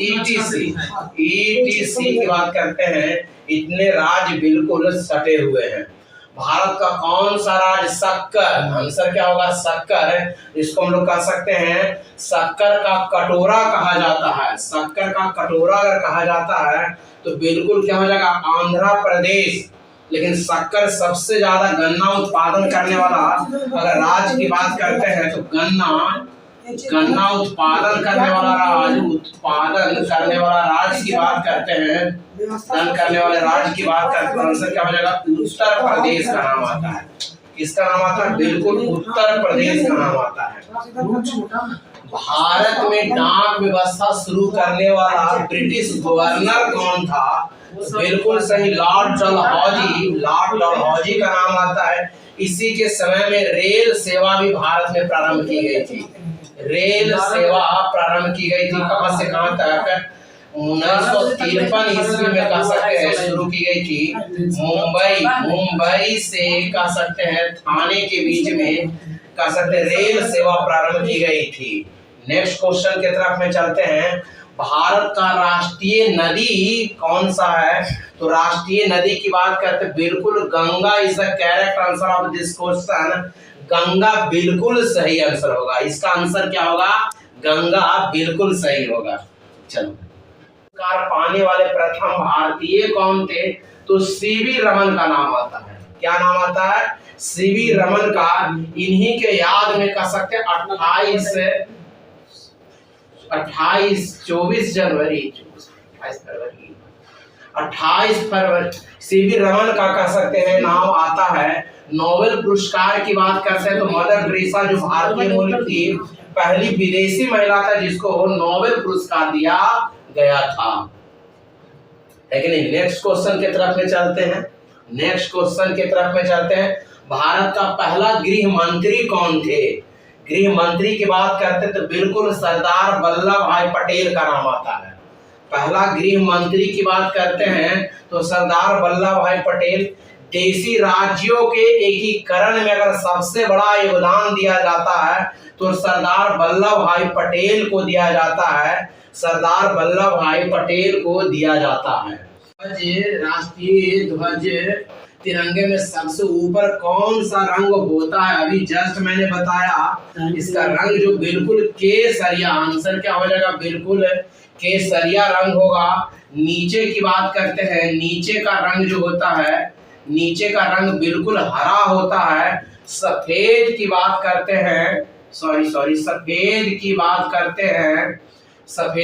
Etc etc की बात करते हैं। इतने राज्य बिल्कुल सटे हुए हैं। भारत का कौन सा राज्य शक्कर, आंसर क्या होगा? शक्कर है। इसको हम लोग कह सकते हैं शक्कर का कटोरा कहा जाता है। शक्कर का कटोरा अगर कहा जाता है तो बिल्कुल क्या हो जाएगा? आंध्र प्रदेश। लेकिन शक्कर सबसे ज्यादा गन्ना उत्पादन करने वाला अगर राज्य की बात करते हैं तो गन्ना उत्पादन करने वाला राज्य की बात करते हैं, करने वाले राज्य की बात करते हैं, आंसर क्या हो जाएगा? उत्तर प्रदेश का नाम आता है। किसका नाम आता है? बिल्कुल उत्तर प्रदेश का नाम आता है। भारत में डाक व्यवस्था शुरू करने वाला ब्रिटिश गवर्नर कौन था? बिल्कुल सही, लॉर्ड डलहौजी का नाम आता है। इसी के समय में रेल सेवा भी भारत में प्रारंभ की गई थी। रेल सेवा प्रारंभ की गई थी कहां से कहां तक? 1953 ईस्वी में कह सकते हैं शुरू की गई थी। मुंबई से कह सकते हैं थाने के बीच में कह सकते हैं रेल सेवा प्रारंभ की गई थी। नेक्स्ट क्वेश्चन की तरफ में चलते हैं। भारत का राष्ट्रीय नदी कौन सा है? तो राष्ट्रीय नदी की बात करते हैं बिल्कुल Ganga is the correct answer of this question. Ganga बिल्कुल सही आंसर होगा। इसका आंसर क्या होगा? गंगा बिल्कुल सही होगा। चलो, पुरस्कार पाने वाले प्रथम भारतीय कौन थे? तो सीवी रमन का नाम आता है। क्या नाम आता है? सीवी रमन का। इन्हीं के याद में कह सकते हैं 28 फरवरी सीवी रमन का कह सकते हैं नाम आता है। नोबेल पुरस्कार की बात करते हैं तो मदर टेरेसा जो भारतीय मूल की पहली विदेशी महिला था जिसको नोबेल पुरस्कार दिया गया था। लेकिन नेक्स्ट क्वेश्चन की तरफ में चलते हैं। भारत का पहला गृह मंत्री कौन थे? गृह मंत्री की बात करते हैं तो बिल्कुल सरदार वल्लभ भाई पटेल का नाम आता है। पहला गृह मंत्री की बात करते हैं तो सरदार वल्लभ भाई पटेल। देशी राज्यों के एकीकरण में अगर सबसे बड़ा योगदान दिया जाता है तो सरदार वल्लभ भाई पटेल को दिया जाता है। सरदार वल्लभ भाई पटेल को दिया जाता है। राष्ट्रीय ध्वज तिरंगे में सबसे ऊपर कौन सा रंग होता है? अभी जस्ट मैंने बताया इसका रंग जो बिल्कुल केसरिया, आंसर क्या हो जाएगा? बिल्कुल केसरिया रंग होगा। नीचे की बात करते हैं, नीचे का रंग जो होता है, नीचे का रंग बिल्कुल हरा होता है। सफेद की बात करते हैं, सफेद की बात करते हैं, सफेद